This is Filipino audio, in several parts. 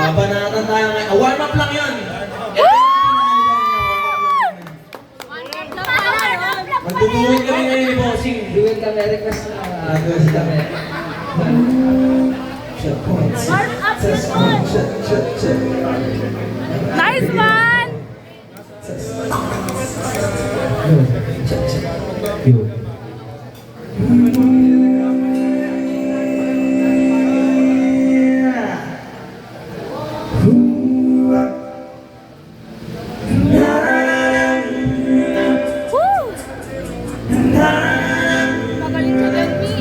Babanatan tayo ngayon. Warm up lang yun. Magtutuwin kami ngayon ni Bossing. Duwin kami, request na Request kami. Warm up yun! Nice man! Woo! Magaling ka din, Mi.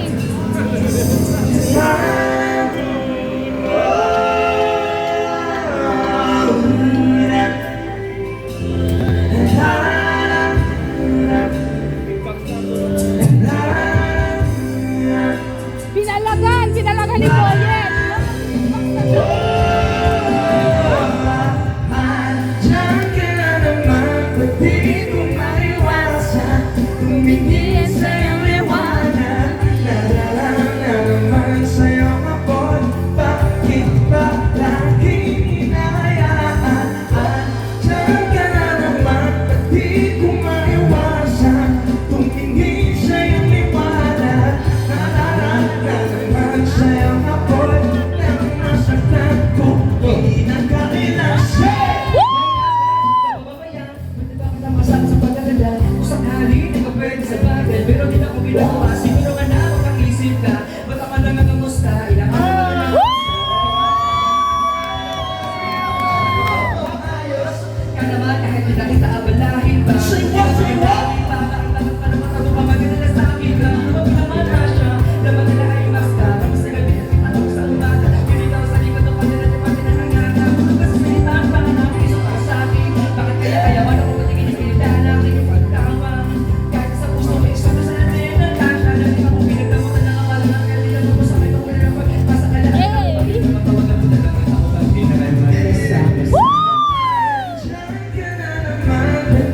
Pinalagan ni Boyet. pero di na ko ginagawa. Siguro nga na makakisip ka, ba't ako lang nagamusta? Ayos ka naman kahit di na kita abalahin pa. Say what? Bakit pa naman ako pamagana na sa akin ka? Huwag naman Rasha, laman nila ay basta. Tapos na gabi at itanong sa umaga. Hindi daw sa likod ng pati na nangaga. Kasi sinitaan pa nga namin iso para sa akin. Bakit kaya kayawan ako patigin yung pinagdala? Hindi ko pagkama. Kahit sa puso may isang sa natin ng Rasha. Dahil ako pinagdamutan na ang malang kaya di lang ako sa may pagkulang ng pagpasa ka lang. Magtawagan mo na lang ako pag pinagdala.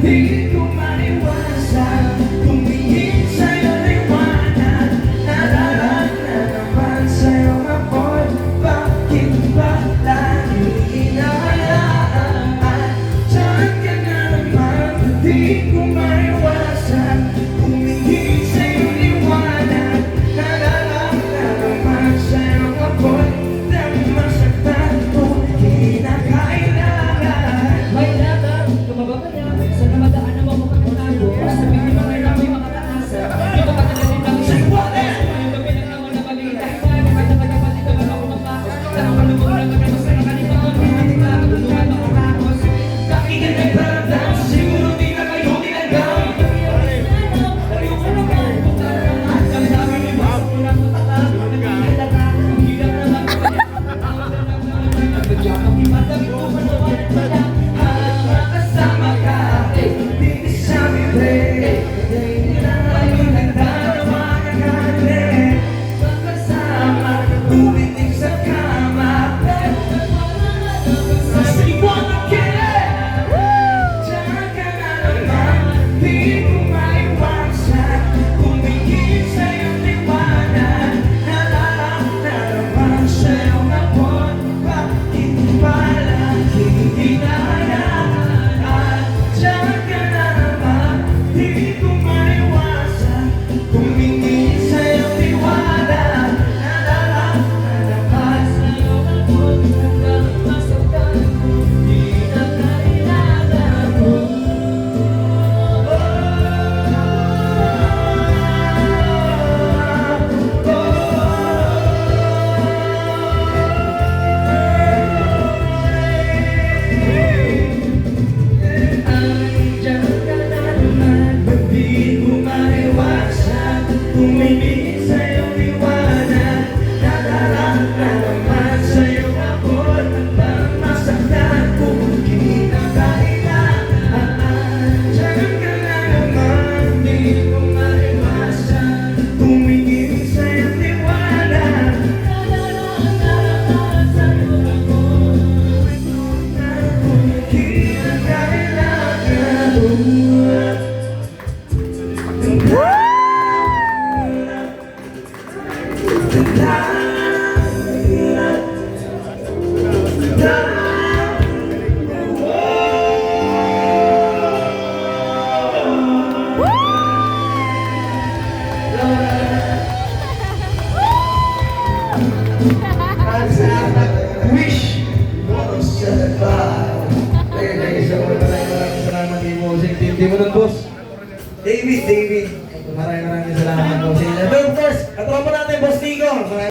Di ko maiwasan tumingin sa'yo liwanag. Nalalang na naman sa'yo apoy. Bakit ba lagi hinahayaan? Diyan ka na naman. Di ko maiwasan tumingin sa'yo liwanag. Nalalang na naman sa'yo apoy. Dahil masaktan ko kinakailangan. May laban, kumaba ka na. Sana madaan na mapapagkatago. Basta bigyan mo ngayon ako'y makataas. Di ko patagasin lang isang water. Yung gabi na naman na maliit. Dahil kahit napagapat ito na ako mamakos. Saan ka lumang lang kami sa nakalimutan. Hindi ka katulungan makakakos. Kakingin ay paradam. Siguro di na kayo tinagam. Ayoko naman. Pagkaraan. Ang dami ni Boss. Unang matatas. Nagkakilata. Hirap naman kapag nagbadyakap. Imadami ko manood at wala. Kasama ka. Di sabi pre. Hindi na ngayon nagdarawa ka kagaling. Magkasama. Tumitig sa kama. Sa siwanag ka. Diyan ka na naman. Di ko maiwasan. Tumingin sa'yo liwanag. Nalalang na naman sa'yo apoy. Bakit ba lagi hinahayaan? Diyan ka na naman. Di ko maiwasan. Tumingin sa'yo liwanag. Nalalang na naman sa'yo apoy. Hanggang masaktan ko. Di na kailangan mo. Andiyan ka na naman. Di ko maiwasan. Tumingin sa'yo liwanag. Nalalang na naman sa'yo apoy. Wish. Maraming salamat kay Bossing. Team mo nun, boss. David. Maraming salamat, Bossing. And of course, katropa natin, Boss Nico.